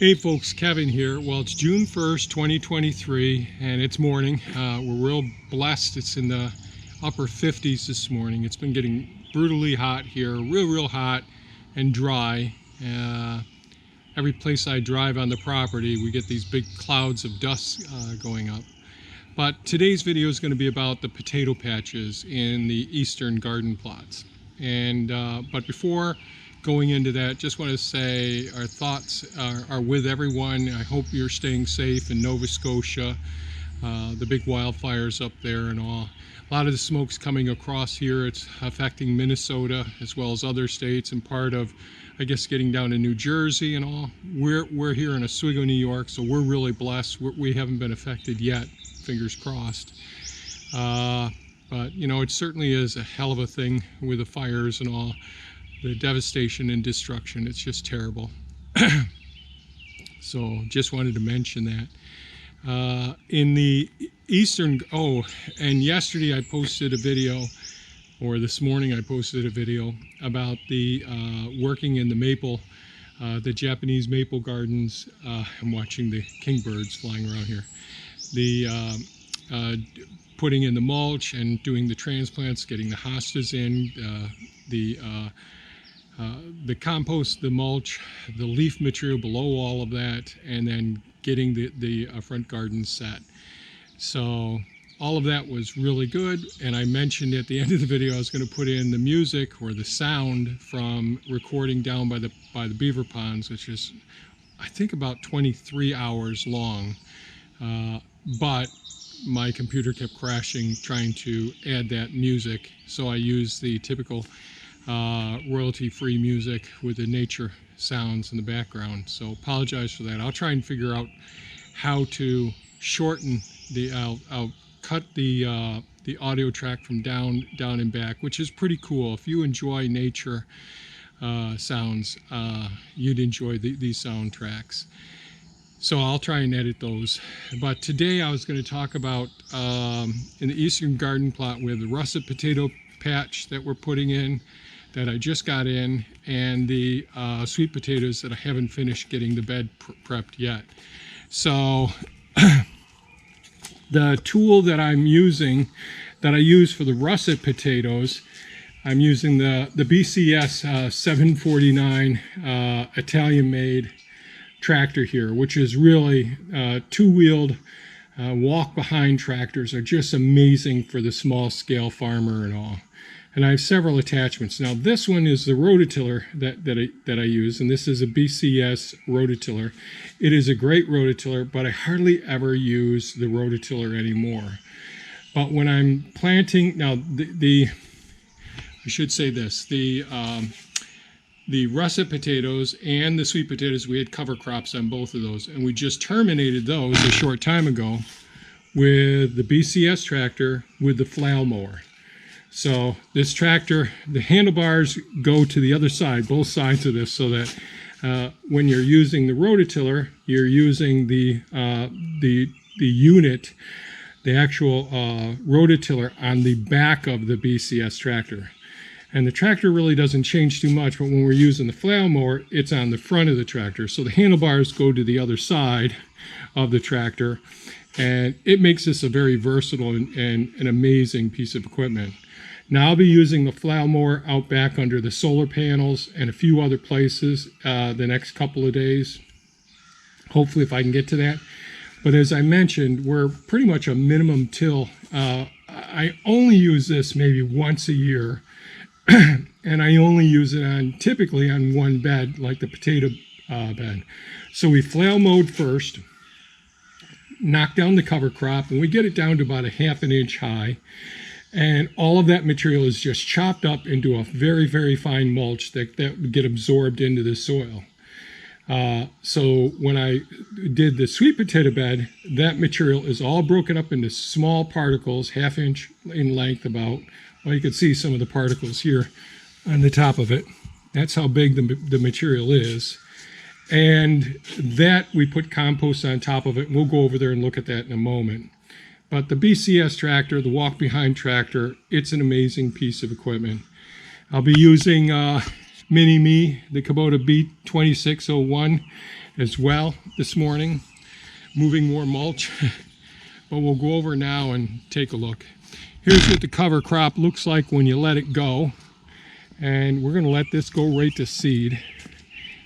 Hey folks, Kevin here. Well, it's June 1st, 2023, and it's morning. We're real blessed. It's in the upper 50s this morning. It's been getting brutally hot here, real hot and dry. Every place I drive on the property, we get these big clouds of dust going up. But today's video is going to be about the potato patches in the eastern garden plots. But before going into that, just want to say our thoughts are with everyone. I hope you're staying safe in Nova Scotia, the big wildfires up there and all. A lot of the smoke's coming across here. It's affecting Minnesota as well as other states and part of, I guess, getting down to New Jersey and all. We're here in Oswego, New York, so we're really blessed. We haven't been affected yet, fingers crossed. But, you know, it certainly is a hell of a thing with the fires and all. The devastation and destruction, it's just terrible. So just wanted to mention that. In the eastern, and yesterday I posted a video, or this morning I posted a video about the working in the maple, the Japanese maple gardens. I'm watching the kingbirds flying around here. The putting in the mulch and doing the transplants, getting the hostas in, the compost, the mulch, the leaf material below all of that, and then getting the front garden set. So all of that was really good, and I mentioned at the end of the video I was going to put in the music or the sound from recording down by the beaver ponds, which is I think about 23 hours long, but my computer kept crashing trying to add that music, so I used the typical royalty-free music with the nature sounds in the background. So apologize for that. I'll try and figure out how to shorten I'll cut the audio track from down and back, which is pretty cool. If you enjoy nature sounds, you'd enjoy these soundtracks. So I'll try and edit those. But today I was going to talk about in the eastern garden plot with the russet potato patch that we're putting in, that I just got in, and the sweet potatoes that I haven't finished getting the bed prepped yet. So the tool that I'm using, that I use for the russet potatoes, I'm using the BCS 749 Italian-made tractor here, which is really two-wheeled walk-behind tractors are just amazing for the small-scale farmer and all. And I have several attachments. Now this one is the rototiller that I use, and this is a BCS rototiller. It is a great rototiller, but I hardly ever use the rototiller anymore. But when I'm planting, now I should say this, the russet potatoes and the sweet potatoes, we had cover crops on both of those, and we just terminated those a short time ago with the BCS tractor with the flail mower. So this tractor, the handlebars go to the other side, both sides of this, so that when you're using the rototiller, you're using the unit, the actual rototiller on the back of the BCS tractor. And the tractor really doesn't change too much, but when we're using the flail mower, it's on the front of the tractor. So the handlebars go to the other side of the tractor, and it makes this a very versatile and an amazing piece of equipment. Now I'll be using the flail mower out back under the solar panels and a few other places the next couple of days. Hopefully if I can get to that. But as I mentioned, we're pretty much a minimum till. I only use this maybe once a year. And I only use it typically on one bed, like the potato bed. So we flail mowed first, knock down the cover crop, and we get it down to about a ½ inch high. And all of that material is just chopped up into a very fine mulch that would get absorbed into the soil. So when I did the sweet potato bed, that material is all broken up into small particles, ½ inch in length about. Well, you can see some of the particles here on the top of it. That's how big the material is. And that we put compost on top of it. We'll go over there and look at that in a moment. But the BCS tractor, the walk-behind tractor, it's an amazing piece of equipment. I'll be using Mini Me, the Kubota B2601 as well this morning, moving more mulch. But we'll go over now and take a look. Here's what the cover crop looks like when you let it go. And we're going to let this go right to seed.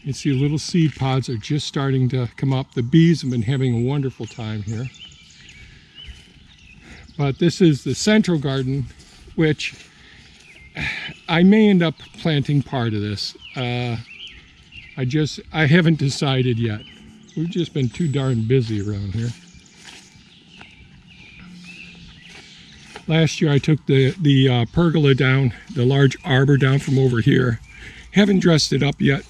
You see little seed pods are just starting to come up. The bees have been having a wonderful time here. But this is the central garden, which I may end up planting part of this. I haven't decided yet. We've just been too darn busy around here. Last year I took the pergola down, the large arbor down from over here. Haven't dressed it up yet.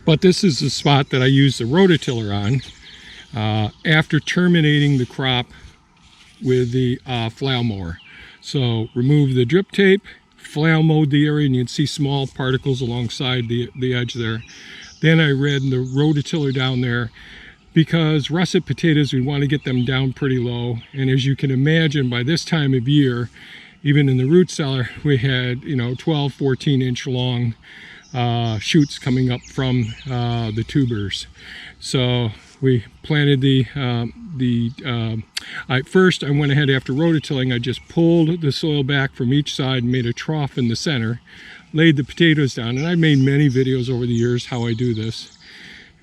But this is the spot that I used the rototiller on after terminating the crop with the flail mower. So remove the drip tape, flail mowed the area, and you'd see small particles alongside the edge there. Then I ran the rototiller down there because russet potatoes, we want to get them down pretty low. And as you can imagine, by this time of year, even in the root cellar, we had 12, 14 inch long shoots coming up from the tubers. So we planted first I went ahead after rototilling. I just pulled the soil back from each side, made a trough in the center, laid the potatoes down, and I've made many videos over the years how I do this.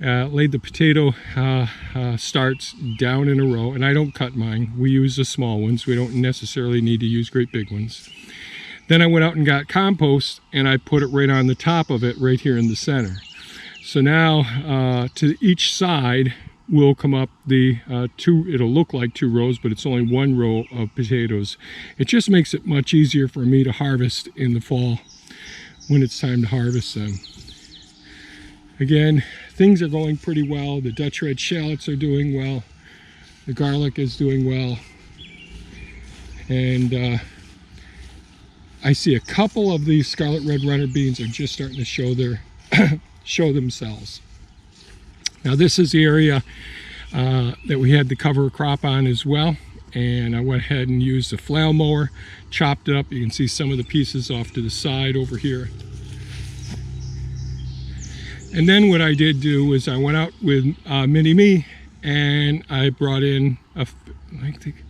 Laid the potato starts down in a row, and I don't cut mine. We use the small ones. We don't necessarily need to use great big ones. Then I went out and got compost, and I put it right on the top of it right here in the center. So now to each side will come up the it'll look like 2 rows, but it's only 1 row of potatoes. It just makes it much easier for me to harvest in the fall when it's time to harvest them. Again, things are going pretty well. The Dutch red shallots are doing well. The garlic is doing well. And I see a couple of these scarlet red runner beans are just starting to show themselves. Now this is the area that we had the cover crop on as well. And I went ahead and used a flail mower, chopped it up. You can see some of the pieces off to the side over here. And then what I did do was I went out with Mini Me, and I brought in I think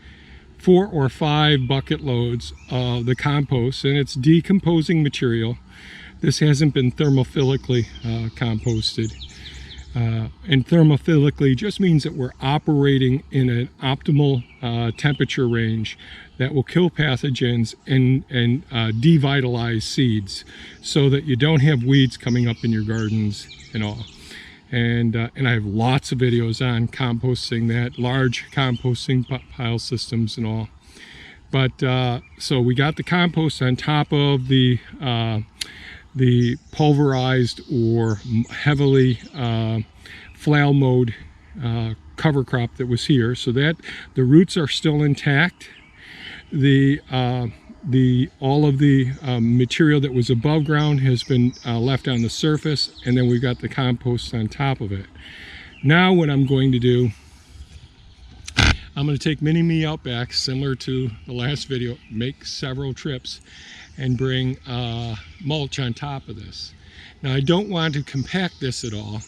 4 or 5 bucket loads of the compost, and it's decomposing material. This hasn't been thermophilically composted. And thermophilically just means that we're operating in an optimal temperature range that will kill pathogens and devitalize seeds so that you don't have weeds coming up in your gardens and all. And I have lots of videos on composting that, large composting pile systems and all. But so we got the compost on top of the pulverized or heavily flail mowed cover crop that was here, so that the roots are still intact. All of the material that was above ground has been left on the surface, and then we've got the compost on top of it. Now what I'm going to do, I'm going to take Mini Me out back, similar to the last video, make several trips, and bring mulch on top of this. Now I don't want to compact this at all.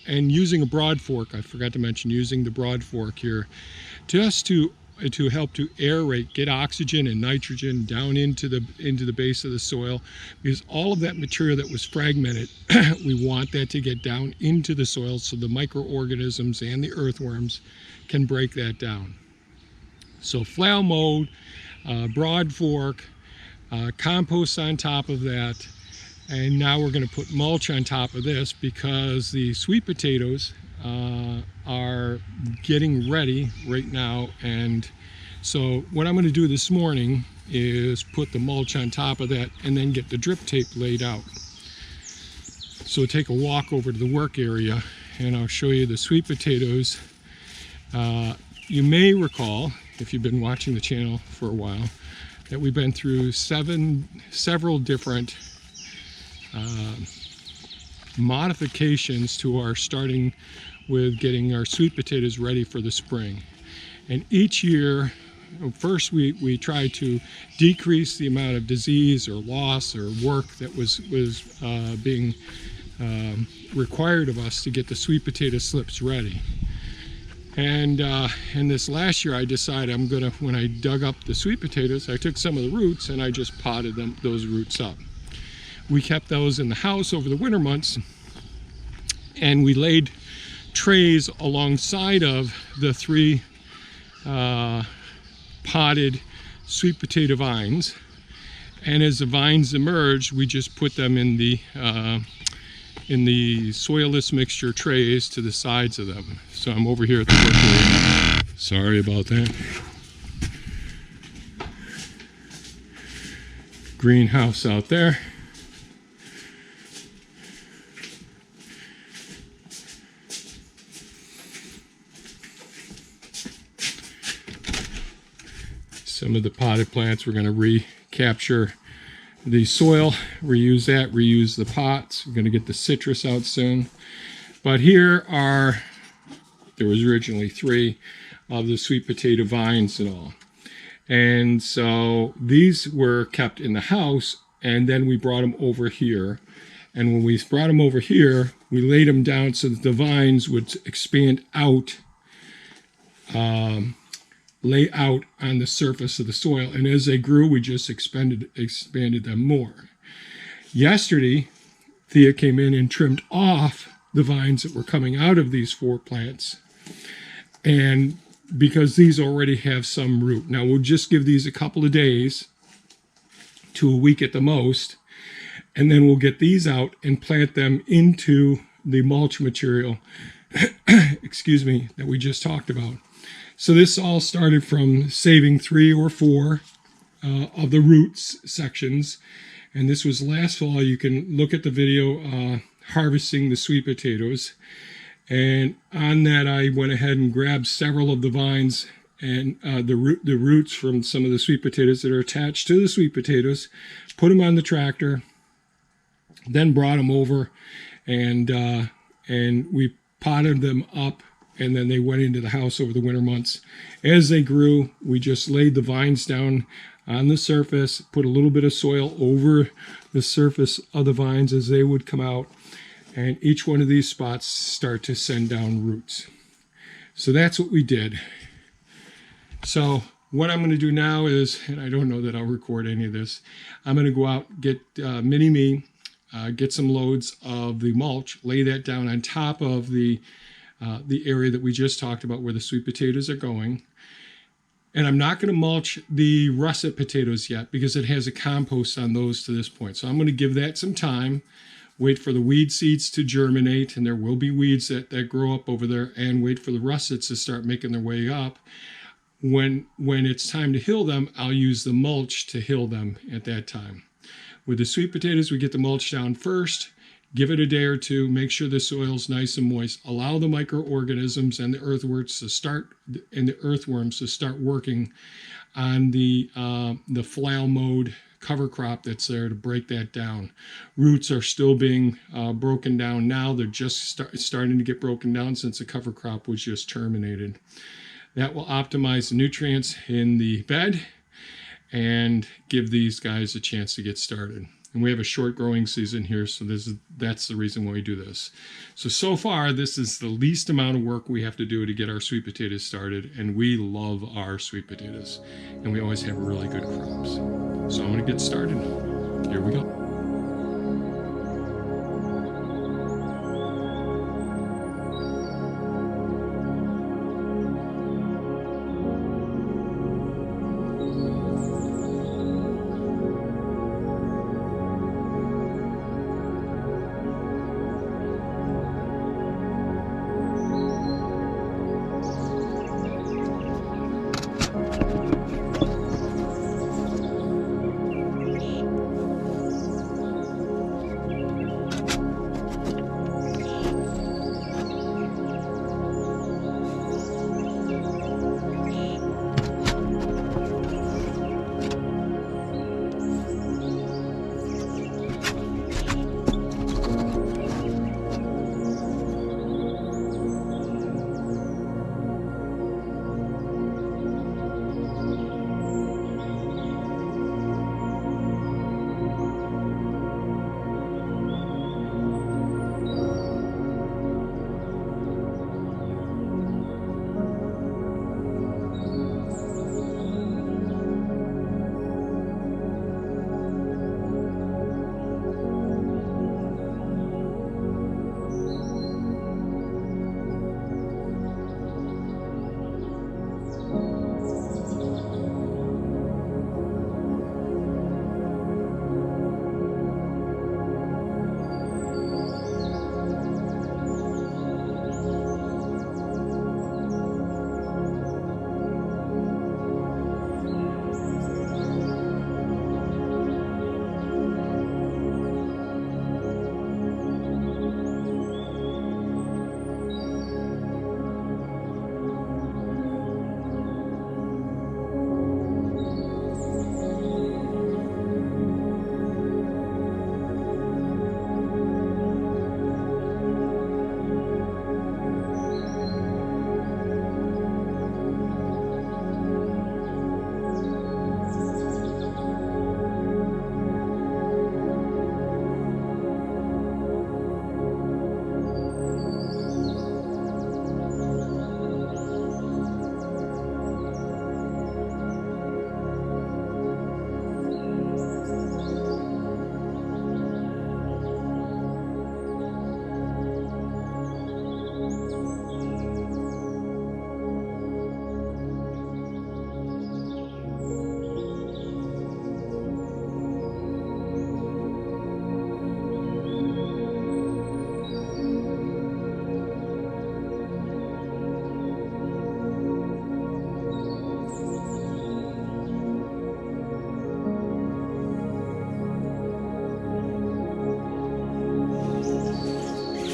And using a broad fork, I forgot to mention using the broad fork here, just to help to aerate, get oxygen and nitrogen down into the base of the soil, because all of that material that was fragmented, we want that to get down into the soil so the microorganisms and the earthworms can break that down. So flail mowed, broad fork, compost on top of that, and now we're going to put mulch on top of this because the sweet potatoes are getting ready right now. And so what I'm going to do this morning is put the mulch on top of that and then get the drip tape laid out. So take a walk over to the work area and I'll show you the sweet potatoes. You may recall, if you've been watching the channel for a while, that we've been through several different modifications to our starting with getting our sweet potatoes ready for the spring. And each year first we tried to decrease the amount of disease or loss or work that was being required of us to get the sweet potato slips ready. And this last year I decided when I dug up the sweet potatoes, I took some of the roots and I just potted those roots up. We kept those in the house over the winter months, and we laid trays alongside of the 3 potted sweet potato vines, and as the vines emerged, we just put them in the soilless mixture trays to the sides of them. So I'm over here at the work area. Sorry about that. Greenhouse out there. Some of the potted plants we're going to recapture the soil, reuse that, reuse the pots. We're going to get the citrus out soon. But here there was originally 3 of the sweet potato vines and all. And so these were kept in the house, and then we brought them over here. And when we brought them over here, we laid them down so that the vines would expand out, lay out on the surface of the soil, and as they grew, we just expanded them more. Yesterday, Thea came in and trimmed off the vines that were coming out of these 4 plants, and because these already have some root. Now we'll just give these a couple of days to a week at the most, and then we'll get these out and plant them into the mulch material excuse me, that we just talked about. So this all started from saving 3 or 4 of the roots sections. And this was last fall. You can look at the video harvesting the sweet potatoes. And on that, I went ahead and grabbed several of the vines and the roots from some of the sweet potatoes that are attached to the sweet potatoes, put them on the tractor, then brought them over, and we potted them up. And then they went into the house over the winter months. As they grew, we just laid the vines down on the surface, put a little bit of soil over the surface of the vines as they would come out. And each one of these spots start to send down roots. So that's what we did. So what I'm going to do now is, and I don't know that I'll record any of this, I'm going to go out, get Mini-Me, get some loads of the mulch, lay that down on top of the area that we just talked about where the sweet potatoes are going. And I'm not going to mulch the russet potatoes yet because it has a compost on those to this point. So I'm going to give that some time, wait for the weed seeds to germinate, and there will be weeds that grow up over there, and wait for the russets to start making their way up. When it's time to hill them, I'll use the mulch to hill them at that time. With the sweet potatoes, we get the mulch down first. Give it a day or two, make sure the soil's nice and moist. Allow the microorganisms and the earthworms to start working on the flail mode cover crop that's there to break that down. Roots are still being broken down now. They're just starting to get broken down since the cover crop was just terminated. That will optimize the nutrients in the bed and give these guys a chance to get started. And we have a short growing season here, so that's the reason why we do this. So far, this is the least amount of work we have to do to get our sweet potatoes started, and we love our sweet potatoes, and we always have really good crops. So I'm going to get started. Here we go.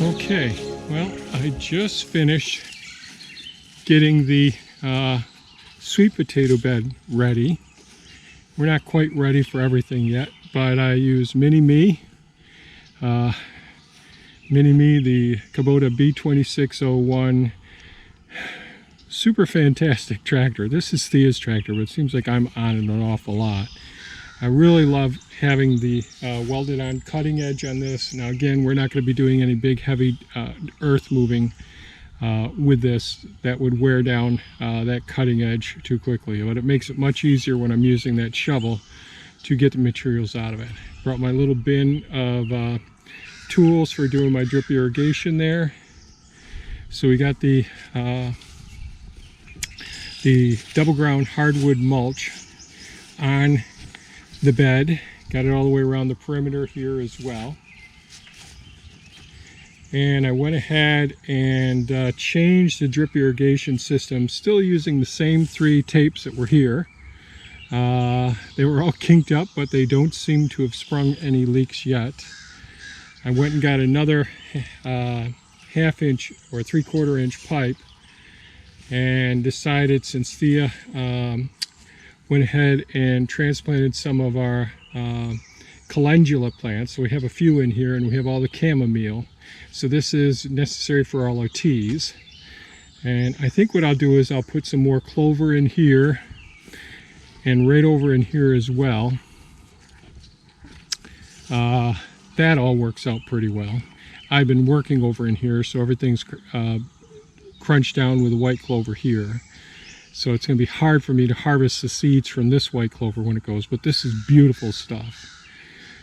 Okay, well, I just finished getting the sweet potato bed ready. We're not quite ready for everything yet, but I use Mini-Me. Mini-Me, the Kubota B2601. Super fantastic tractor. This is Thea's tractor, but it seems like I'm on it an awful lot. I really love having the welded on cutting edge on this. Now again, we're not going to be doing any big heavy earth moving with this. That would wear down that cutting edge too quickly, but it makes it much easier when I'm using that shovel to get the materials out of it. Brought my little bin of tools for doing my drip irrigation there. So we got the double ground hardwood mulch on the bed. Got it all the way around the perimeter here as well. And I went ahead and changed the drip irrigation system, still using the same 3 tapes that were here. They were all kinked up, but they don't seem to have sprung any leaks yet. I went and got another 1/2 inch or 3/4 inch pipe, and decided, since Thea went ahead and transplanted some of our calendula plants, so we have a few in here, and we have all the chamomile. So this is necessary for all our teas. And I think what I'll do is I'll put some more clover in here and right over in here as well. That all works out pretty well. I've been working over in here, so everything's crunched down with the white clover here. So it's going to be hard for me to harvest the seeds from this white clover when it goes, but this is beautiful stuff.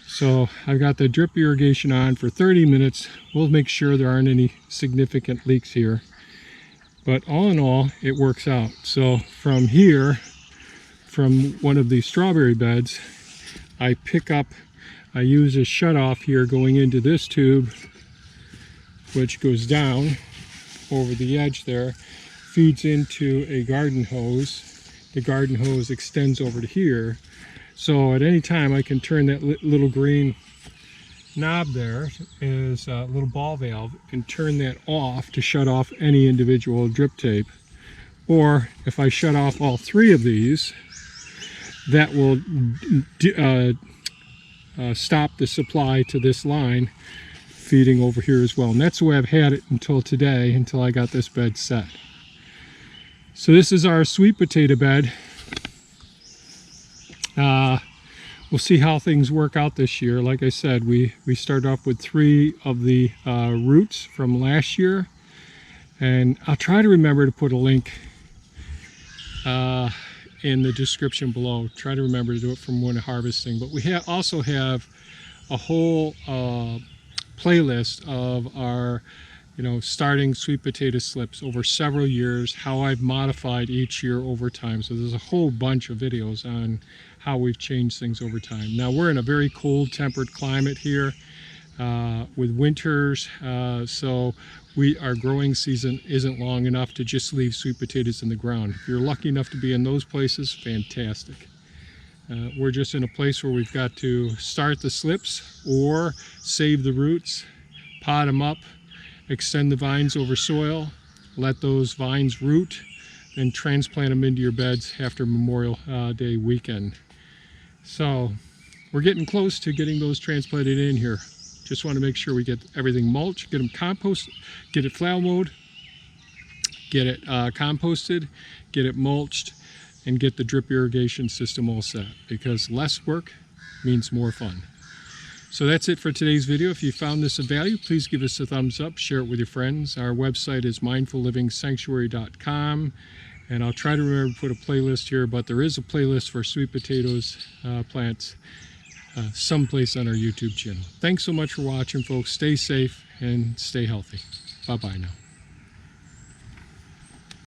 So I've got the drip irrigation on for 30 minutes. We'll make sure there aren't any significant leaks here. But all in all, it works out. So from here, from one of these strawberry beds, I use a shutoff here going into this tube, which goes down over the edge there, feeds into a garden hose. The garden hose extends over to here. So at any time I can turn that little green knob there, is a little ball valve, and turn that off to shut off any individual drip tape. Or if I shut off all 3 of these, that will stop the supply to this line feeding over here as well. And that's the way I've had it until today, until I got this bed set. So this is our sweet potato bed. We'll see how things work out this year. Like I said, we started off with 3 of the roots from last year, and I'll try to remember to put a link in the description below. Try to remember to do it from when harvesting. But we also have a whole playlist of our starting sweet potato slips over several years, how I've modified each year over time. So there's a whole bunch of videos on how we've changed things over time. Now we're in a very cold temperate climate here with winters, so our growing season isn't long enough to just leave sweet potatoes in the ground. If you're lucky enough to be in those places, fantastic. We're just in a place where we've got to start the slips or save the roots, pot them up, extend the vines over soil, let those vines root, then transplant them into your beds after Memorial Day weekend. So we're getting close to getting those transplanted in here. Just want to make sure we get everything mulched, get them composted, get it flail mowed, get it composted, get it mulched, and get the drip irrigation system all set, because less work means more fun. So that's it for today's video. If you found this of value, please give us a thumbs up, share it with your friends. Our website is mindfullivingsanctuary.com, and I'll try to remember to put a playlist here, but there is a playlist for sweet potatoes plants someplace on our YouTube channel. Thanks so much for watching, folks. Stay safe and stay healthy. Bye-bye now.